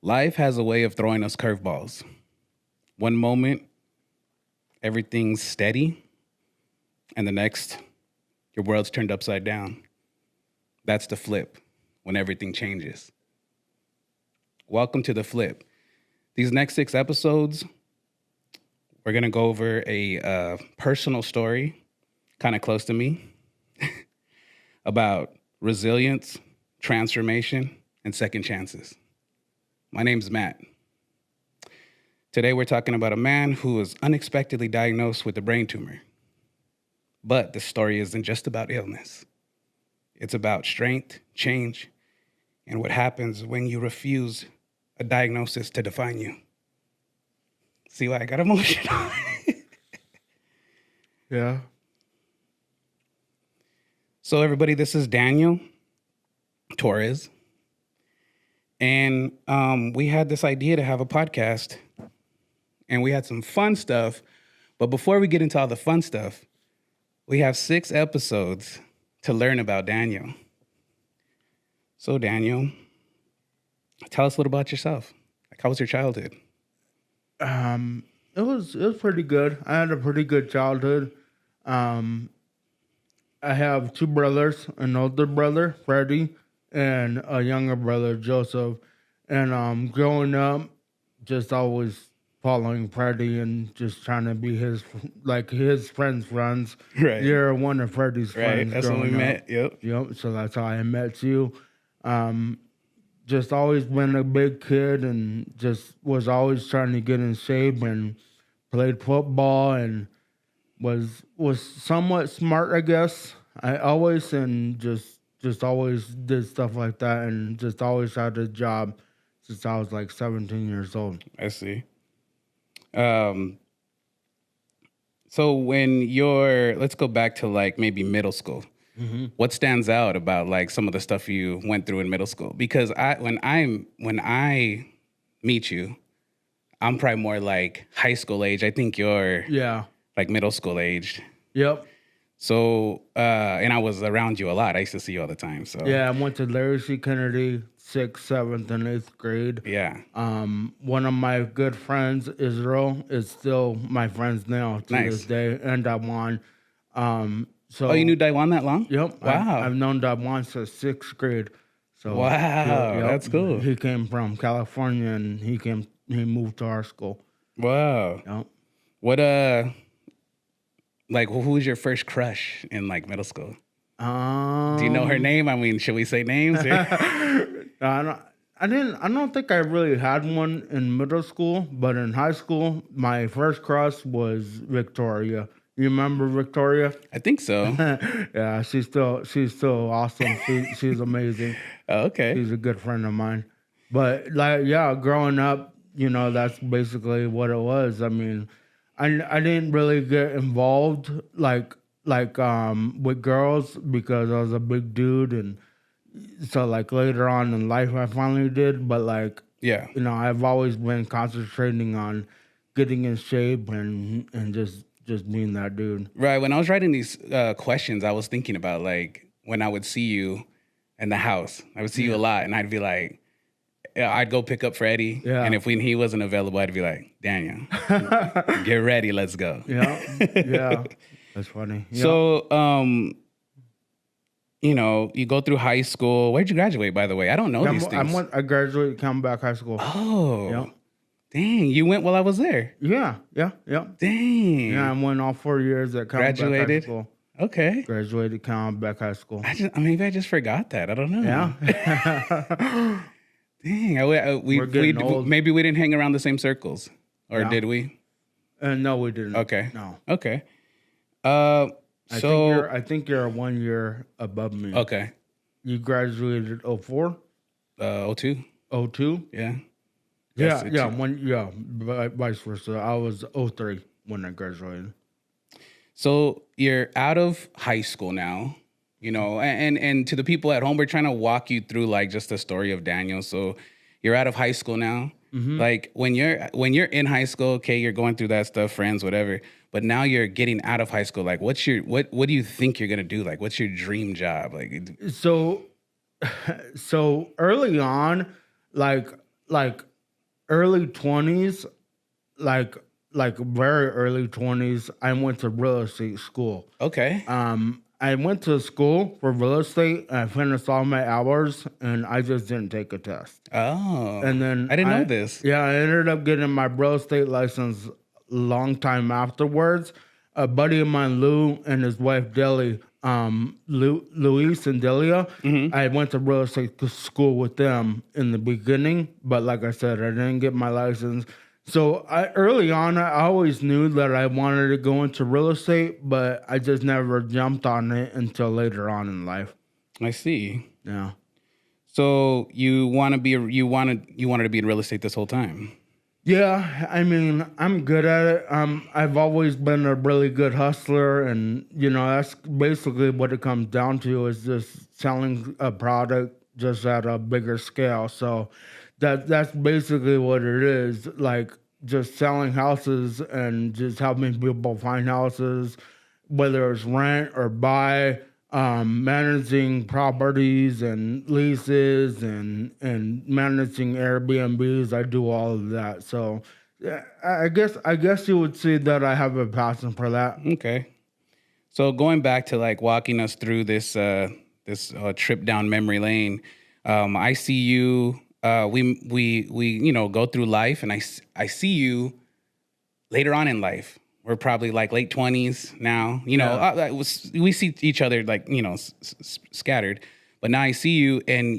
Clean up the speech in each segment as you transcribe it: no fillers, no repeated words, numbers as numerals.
Life has a way of throwing us curveballs. One moment, everything's steady, and the next, your world's turned upside down. That's the flip, when everything changes. Welcome to the flip. These next 6 episodes, we're going to go over a personal story, kind of close to me, about resilience, transformation, and second chances. My name's Matt. Today we're talking about a man who was unexpectedly diagnosed with a brain tumor. But the story isn't just about illness. It's about strength, change, and what happens when you refuse a diagnosis to define you. See why I got emotional? Yeah. So everybody, this is Daniel Torres. And we had this idea to have a podcast, and we had some fun stuff. But before we get into all the fun stuff, we have 6 episodes to learn about Daniel. So Daniel, tell us a little about yourself. Like, how was your childhood? It was pretty good. I had a pretty good childhood. I have 2 brothers, an older brother, Freddie, and a younger brother, Joseph. And growing up, just always following Freddie and just trying to be his friends' friends. Right. You're one of Freddie's friends. That's when we met. Yep. So that's how I met you. Just always been a big kid and just was always trying to get in shape and played football and was somewhat smart, I guess. I always and just always did stuff like that and just always had a job since I was like 17 years old. I see. So when let's go back to like maybe middle school. Mm-hmm. What stands out about like some of the stuff you went through in middle school? Because when I meet you, I'm probably more like high school age. I think you're like middle school aged. Yep. So and I was around you a lot. I used to see you all the time. So yeah, I went to Larry C. Kennedy, 6th, 7th, and 8th grade. Yeah. One of my good friends, Israel, is still my friends now to this day, and Dawan. So you knew Daiwan that long? Yep. Wow. I've known Dawan since 6th grade. So wow, that's cool. He came from California and he moved to our school. Wow. Yep. What like who was your first crush in like middle school? Do you know her name? I mean, should we say names? I don't think I really had one in middle school, but in high school, my first crush was Victoria. You remember Victoria? I think so. Yeah, she's still awesome. She's amazing. Oh, okay. She's a good friend of mine. But like, yeah, growing up, that's basically what it was. I mean, I didn't really get involved like with girls because I was a big dude, and so like later on in life I finally did. But like, yeah, I've always been concentrating on getting in shape and just being that dude. Right. When I was writing these questions, I was thinking about like when I would see you in the house. I would see you a lot, and I'd be like, I'd go pick up Freddie, and if he wasn't available, I'd be like, Daniel, get ready, let's go. Yeah, that's funny. Yeah. So, you go through high school. Where'd you graduate, by the way? I don't know these things. I graduated Camelback High School. Oh, yeah. Dang, you went while I was there. Yeah. Dang. Yeah, I went all 4 years at Camelback High School. Okay. Graduated Camelback High School. Maybe I just forgot that. I don't know. Yeah. Dang, maybe we didn't hang around the same circles, or did we? No, we didn't. Okay. No. Okay. I think you're 1 year above me. Okay. You graduated 04? 02. 02? Yeah. Yeah, vice versa. I was 03 when I graduated. So you're out of high school now. And to the people at home, we're trying to walk you through like just the story of Daniel. So you're out of high school now. Mm-hmm. Like when you're in high school, okay, you're going through that stuff, friends, whatever. But now you're getting out of high school. Like, what do you think you're gonna do? Like, what's your dream job? Like, so early on, like early 20s, like like very early 20s, I went to real estate school. Okay. I went to school for real estate. I finished all my hours, and I just didn't take a test. Oh, And then I didn't know this. yeah, I ended up getting my real estate license a long time afterwards. A buddy of mine, Lou, and his wife Deli, Luis and Delia, I went to real estate school with them in the beginning, but like I said, I didn't get my license. So early on, I always knew that I wanted to go into real estate, but I just never jumped on it until later on in life. I see. Yeah. So you wanted to be in real estate this whole time. Yeah, I mean, I'm good at it. I've always been a really good hustler, and that's basically what it comes down to is just selling a product just at a bigger scale. So that's basically what it is, like just selling houses and just helping people find houses, whether it's rent or buy, managing properties and leases and managing Airbnbs. I do all of that. So yeah, I guess you would say that I have a passion for that. Okay. So going back to like walking us through this trip down memory lane, I see you. We go through life, and I see you later on in life. We're probably like late 20s now. We see each other like scattered, but now I see you, and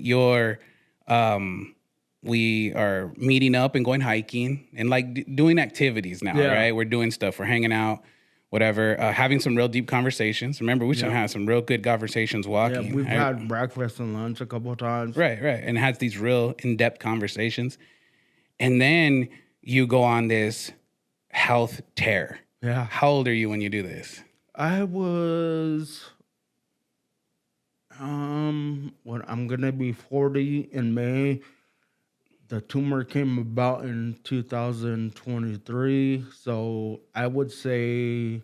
we are meeting up and going hiking and like doing activities now, Yeah. right? We're doing stuff. We're hanging out, whatever, having some real deep conversations. Remember, we should have some real good conversations Yeah, walking. we've had breakfast and lunch a couple of times. Right. And has these real in-depth conversations. And then you go on this health tear. Yeah. How old are you when you do this? I was I'm gonna be 40 in May. The tumor came about in 2023, so I would say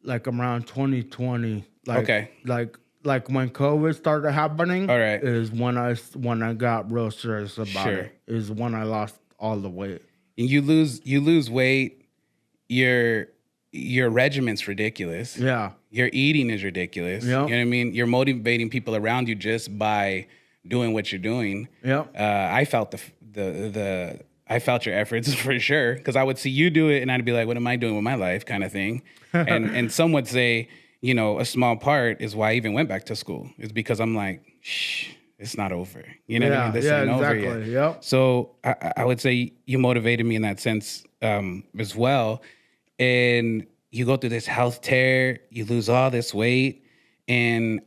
like around 2020. Okay. Like when COVID started happening. All right. Is when I got real serious about Sure. it. Is when I lost all the weight. And you lose weight. Your regiment's ridiculous. Yeah. Your eating is ridiculous. Yep. You know what I mean? You're motivating people around you just by doing what you're doing. Yep. I felt I felt your efforts for sure, because I would see you do it and I'd be like, what am I doing with my life, kind of thing. And some would say, a small part is why I even went back to school, is because I'm like, shh, it's not over. You know what I mean? This ain't over yet. Yep. So I would say you motivated me in that sense as well. And you go through this health tear, you lose all this weight, and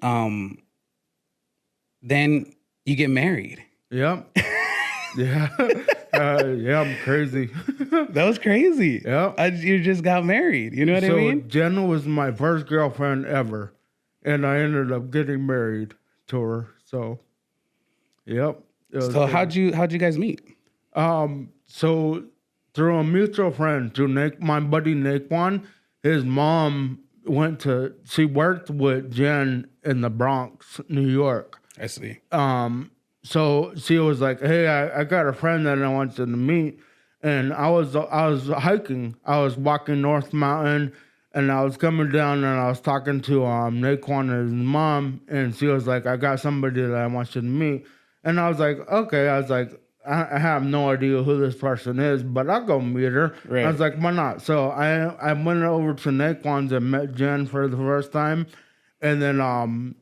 then you get married. Yep. Yeah. Yeah, I'm crazy. That was crazy. Yep. You just got married. You know what I mean? Jenna was my first girlfriend ever, and I ended up getting married to her. So, yep. So how'd you guys meet? So through a mutual friend, through my buddy Naquan, his mom she worked with Jen in the Bronx, New York. I see. So she was like, "Hey, I got a friend that I want you to meet," and I was hiking. I was walking North Mountain, and I was coming down, and I was talking to Naquan and his mom, and she was like, "I got somebody that I want you to meet," and I was like, "Okay." I was like, I have no idea who this person is, but I'll go meet her. Right. I was like, why not? So I went over to Naquan's and met Jen for the first time, and then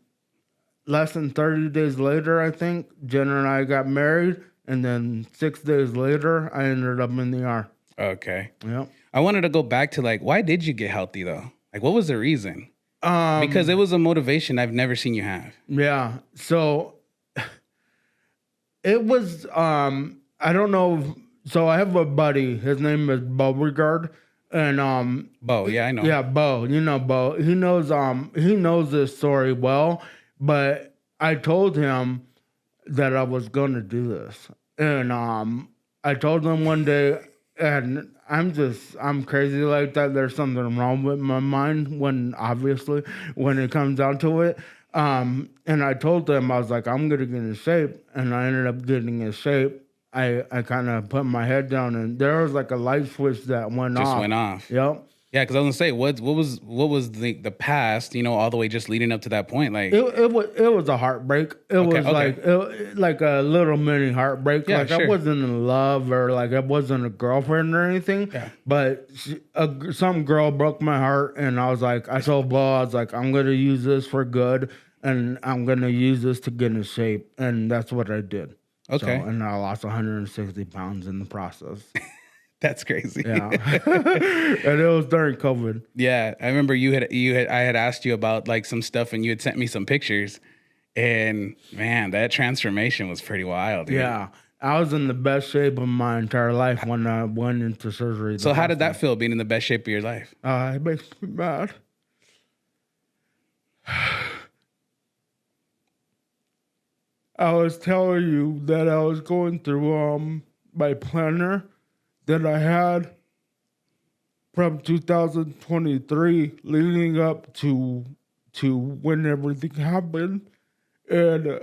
less than 30 days later, I think, Jen and I got married. And then 6 days later, I ended up in the ER. Okay. Yep. I wanted to go back to like, why did you get healthy though? Like, what was the reason? Um, Because it was a motivation I've never seen you have. Yeah. So it was, I don't know. So I have a buddy. His name is Beauregard. And Bo, yeah, I know. Yeah, Bo. You know Bo. He knows this story well. But I told him that I was gonna do this. And I told him one day, and I'm crazy like that. There's something wrong with my mind when it comes down to it. And I told them, I was like, I'm gonna get in shape, and I ended up getting in shape. I kind of put my head down, and there was like a light switch that went Just off. went off. Yep. Yeah, because I was gonna say, what was the past? You know, all the way just leading up to that point. Like, It was a heartbreak. It was like a little mini heartbreak. Yeah, like sure. I wasn't in love or like I wasn't a girlfriend or anything. Yeah. But some girl broke my heart, and I was like, I told Bo, I was like, I'm gonna use this for good, and I'm gonna use this to get in shape, and that's what I did. Okay. So, and I lost 160 pounds in the process. that's crazy. Yeah. And it was during COVID. Yeah, I remember I had asked you about like some stuff, and you had sent me some pictures, and man, that transformation was pretty wild. Dude. Yeah. I was in the best shape of my entire life when I went into surgery. So how did that feel, being in the best shape of your life? It makes me mad. I was telling you that I was going through my planner that I had from 2023 leading up to when everything happened, and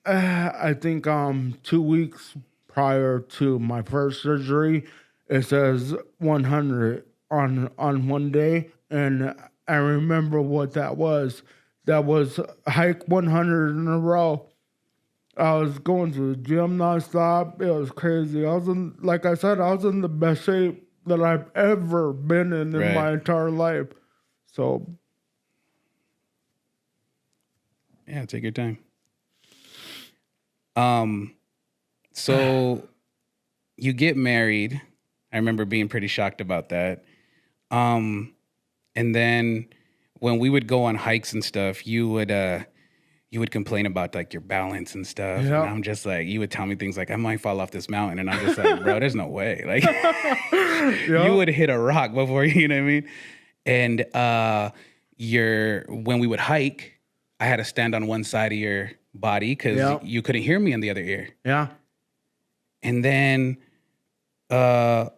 I think 2 weeks prior to my first surgery, it says 100 on one day, and I remember what that was. That was hike 100 in a row. I was going to the gym nonstop. It was crazy. I was in the best shape that I've ever been in my entire life. So, yeah, take your time. So you get married. I remember being pretty shocked about that. And then when we would go on hikes and stuff, you would complain about like your balance and stuff. Yep. And I'm just like, you would tell me things like, I might fall off this mountain. And I'm just like, bro, there's no way. Like you would hit a rock before, you know what I mean? And when we would hike, I had to stand on one side of your body because you couldn't hear me in the other ear. Yeah. And then I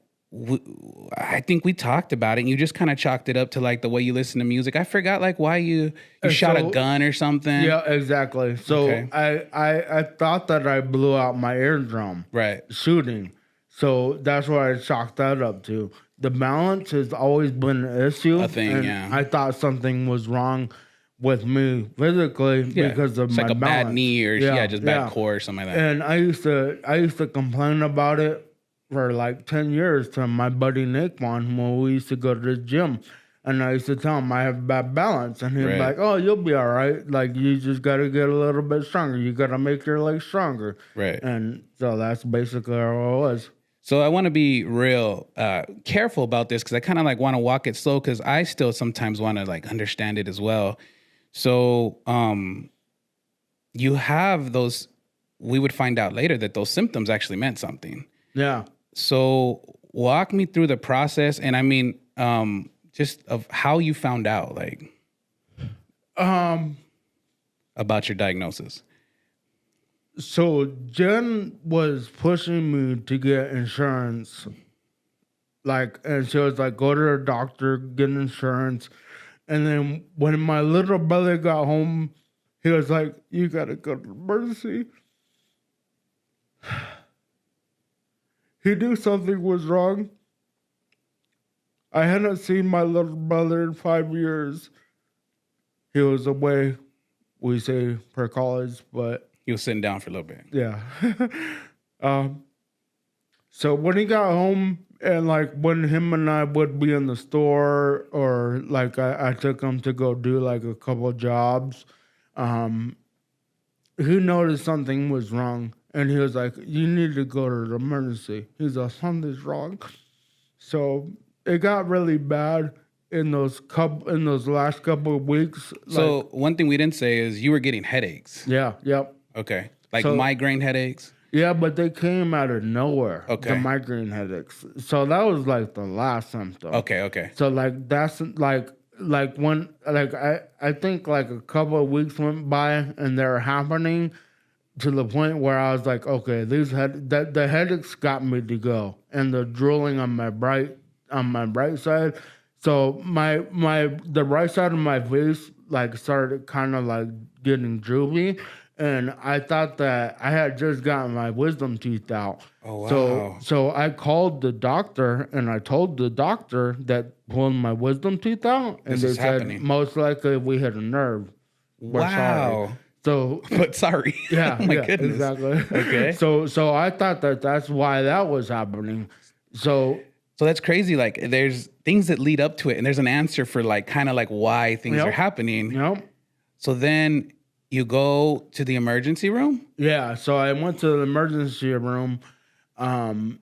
think we talked about it, and you just kind of chalked it up to like the way you listen to music. I forgot like why you shot a gun or something. Yeah, exactly. So I thought that I blew out my eardrum. Right. Shooting. So that's what I chalked that up to. The balance has always been an issue. A thing, yeah. I thought something was wrong with me physically because of it's my like a balance. Bad knee or just bad core or something like that. And I used to complain about it for like 10 years to my buddy Nick when we used to go to the gym. And I used to tell him I have bad balance. And he'd be like, oh, you'll be all right. Like, you just got to get a little bit stronger. You got to make your legs stronger. Right. And so that's basically how it was. So I want to be real careful about this because I kind of like want to walk it slow because I still sometimes want to like understand it as well. So you have those, we would find out later that those symptoms actually meant something. Yeah. So walk me through the process, and I mean, just of how you found out, like, about your diagnosis. So Jen was pushing me to get insurance, and she was like, go to the doctor, get insurance. And then when my little brother got home, he was like, you gotta go to emergency. He knew something was wrong. I hadn't seen my little brother in 5 years. He was away, we say, for college, but... He was sitting down for a little bit. Yeah. So when he got home, and like when him and I would be in the store, or like I took him to go do like a couple of jobs, he noticed something was wrong. And he was like, you need to go to the emergency. He's like, something's wrong. So it got really bad in those last couple of weeks. So one thing we didn't say is you were getting headaches. Yeah, yep. Okay. Like migraine headaches? Yeah, but they came out of nowhere. Okay. The migraine headaches. So that was like the last symptom. Okay. So like that's like when I think like a couple of weeks went by and they're happening to the point where I was like, okay, the headaches got me to go, and the drooling on my right side. So the right side of my face like started kind of like getting droopy, and I thought that I had just gotten my wisdom teeth out. Oh, wow. So I called the doctor and I told the doctor that pulling my wisdom teeth out, and This they is said happening. most likely we hit a nerve. We're sorry. Wow. So But sorry. yeah, Oh my yeah, goodness. exactly. Okay. So I thought that that's why that was happening. So So that's crazy. Like there's things that lead up to it, and there's an answer for like kind of like why things are happening. Yep. So then you go to the emergency room. Yeah. So I went to the emergency room, and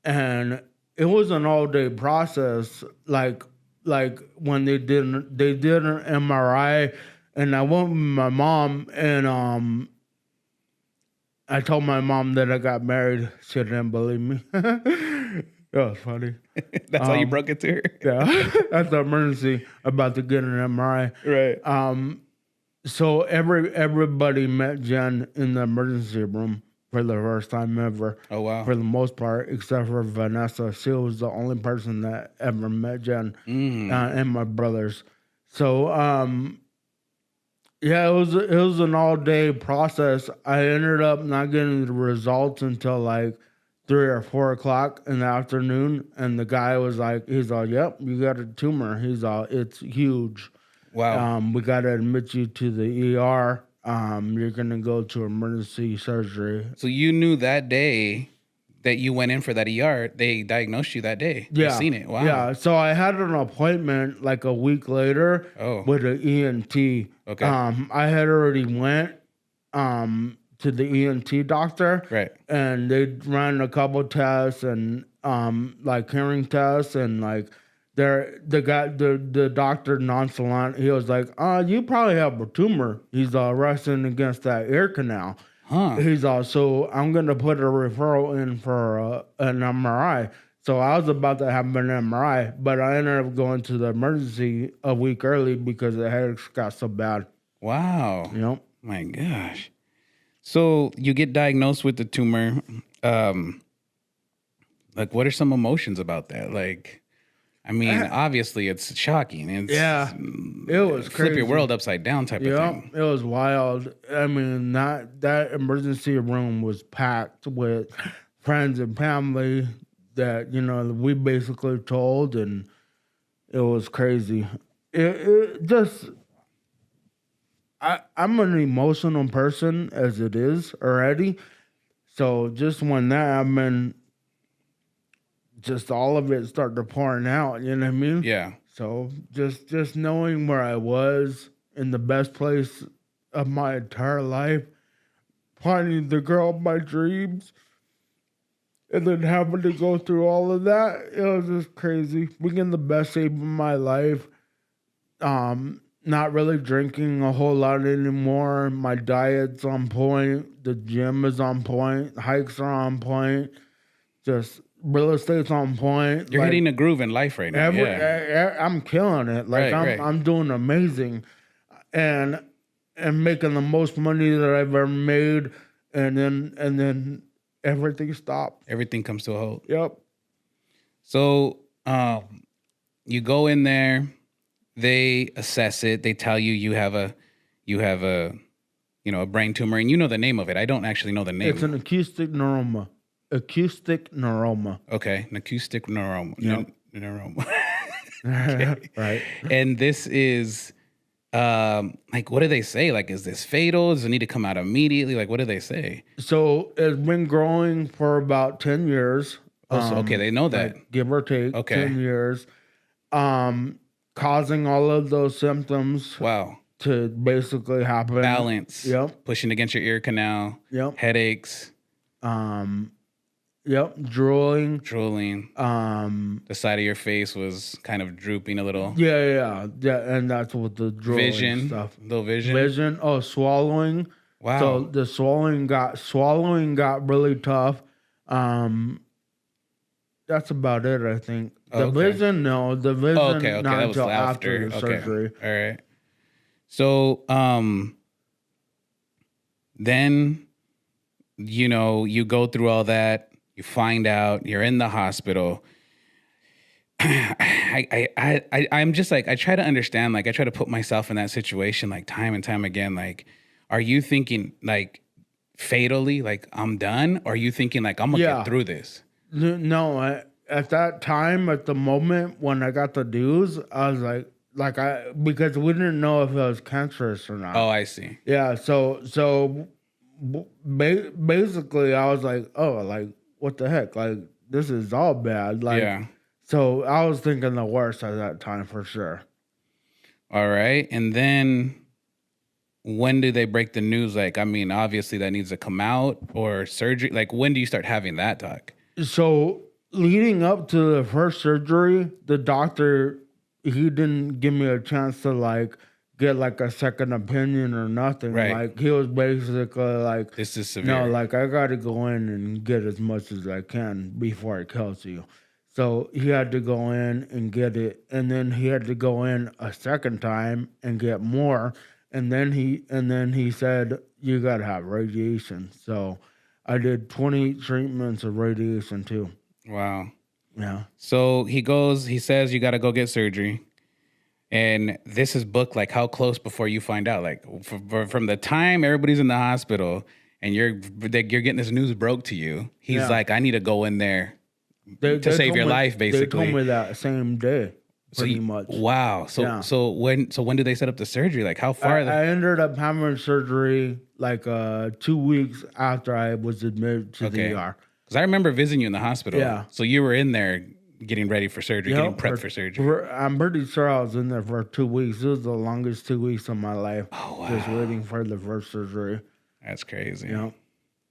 it was an all day process. Like when they did an MRI, and I went with my mom, and I told my mom that I got married. She didn't believe me. That was funny. That's how you broke it to her. Yeah, that's the emergency about to get an MRI. Right. So everybody met Jen in the emergency room for the first time ever. Oh, wow. For the most part, except for Vanessa, she was the only person that ever met Jen and my brothers. So yeah, it was an all day process. I ended up not getting the results until like 3 or 4 o'clock in the afternoon, and the guy was like, he's all, "Yep, you got a tumor." He's all, "It's huge. Wow. We got to admit you to the ER. You're gonna go to emergency surgery." So you knew that day that you went in for that ER, they diagnosed you that day. Yeah, You seen it. Wow. Yeah, so I had an appointment like a week later with an ENT. Okay. I had already went to the ENT doctor, Right. and they ran a couple tests and like hearing tests, and like the doctor nonchalant, he was like, "You probably have a tumor." He's resting against that ear canal. Huh. He's also, "I'm gonna put a referral in for an MRI." So I was about to have an MRI, but I ended up going to the emergency a week early because the headaches got so bad. Wow. Yep. My gosh. So you get diagnosed with the tumor. Like, what are some emotions about that? Like, I mean, obviously it's shocking. It's, Yeah, it was flip crazy. your world upside down type of thing. It was wild. I mean, that emergency room was packed with friends and family that we basically told, and it was crazy. It just, I'm an emotional person as it is already, so just when that happened, just all of it started pouring out. You know what I mean? Yeah. So just knowing where I was in the best place of my entire life, finding the girl of my dreams, and then having to go through all of that, it was just crazy. Being in the best shape of my life, not really drinking a whole lot anymore. My diet's on point. The gym is on point. Hikes are on point. Just real estate's on point. You're hitting a groove in life right now. I'm killing it. Like I'm doing amazing, and making the most money that I've ever made, and then everything stopped. Everything comes to a halt. Yep. So you go in there, they assess it, they tell you you have a a brain tumor, and you know the name of it. I don't actually know the name. It's an acoustic neuroma. Acoustic neuroma. Okay, an acoustic neuroma. Yep. Neuroma. Okay. Right. And this is like, what do they say? Like, is this fatal? Does it need to come out immediately? Like, what do they say? So it's been growing for about 10 years. Oh, so, okay, they know that. Like, give or take, Okay. 10 years. Causing all of those symptoms. Wow. To basically happen. Balance. Yep. Pushing against your ear canal. Yep. Headaches. Yep. Drooling. The side of your face was kind of drooping a little. Yeah, and that's what the drooling Vision stuff. Little vision. Vision. Oh, swallowing. Wow. So the swallowing got really tough. That's about it, I think. The vision, no. The vision, okay. not That was until after the okay. surgery. All right. So, then, you go through all that. You find out you're in the hospital. I'm just like, I try to understand. Like, I try to put myself in that situation, like time and time again. Like, are you thinking like fatally, like I'm done? Or are you thinking like I'm gonna Yeah. get through this? No, at that time, at the moment when I got the news, I was because we didn't know if it was cancerous or Oh, not. I see. Yeah, basically, I was like, oh, like what the heck, like this is all bad, like. Yeah. So I was thinking the worst at that time for sure. All right. And then when do they break the news? Like, I mean, obviously that needs to come out or surgery. Like, when do you start having that talk? So leading up to the first surgery, the doctor, he didn't give me a chance to like get like a second opinion or nothing. Right. Like he was basically like, This is severe. no, like I got to go in and get as much as I can before it kills you. So he had to go in and get it, and then he had to go in a second time and get more, and then he said you got to have radiation. So I did 20 treatments of radiation too. Wow. Yeah. So he says you got to go get surgery. And this is booked like how close before you find out? Like from the time everybody's in the hospital and you're getting this news broke to you, he's like, I need to go in there to save your life, basically. They told me that same day, pretty much. Wow. So when do they set up the surgery? Like how far? I ended up having surgery like 2 weeks after I was admitted to the ER. Because I remember visiting you in the hospital. Yeah. So you were in there getting ready for surgery, getting prepped for surgery. I'm pretty sure I was in there for 2 weeks. It was the longest 2 weeks of my life. Oh, wow. Just waiting for the first surgery. That's crazy. Yeah.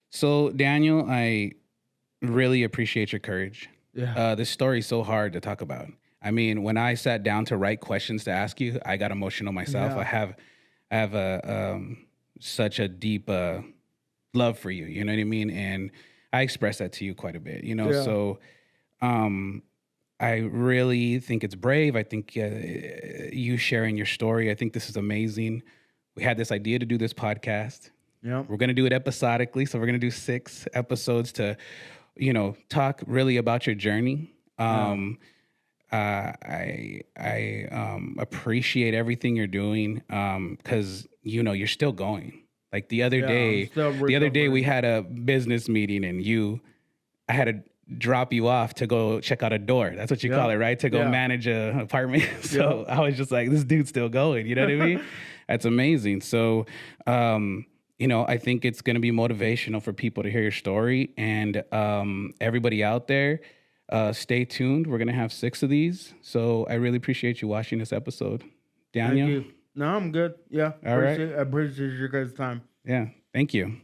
So Daniel, I really appreciate your courage. Yeah. This story's so hard to talk about. I mean, when I sat down to write questions to ask you, I got emotional myself. Yeah. I have a such a deep love for you. You know what I mean? And I express that to you quite a bit. You know, so I really think it's brave. I think you sharing your story. I think this is amazing. We had this idea to do this podcast. Yeah. We're going to do it episodically. So we're going to do 6 episodes to, talk really about your journey. I appreciate everything you're doing because, you're still going. Like the other day we had a business meeting and I had to drop you off to go check out a door. That's what you call it, right? To go manage an apartment. So I was just like, this dude's still going. You know what I mean? That's amazing. So, I think it's going to be motivational for people to hear your story. And everybody out there, stay tuned. We're going to have 6 of these. So I really appreciate you watching this episode. Daniel? Thank you. No, I'm good. Yeah. All right. I appreciate your guys' time. Yeah. Thank you.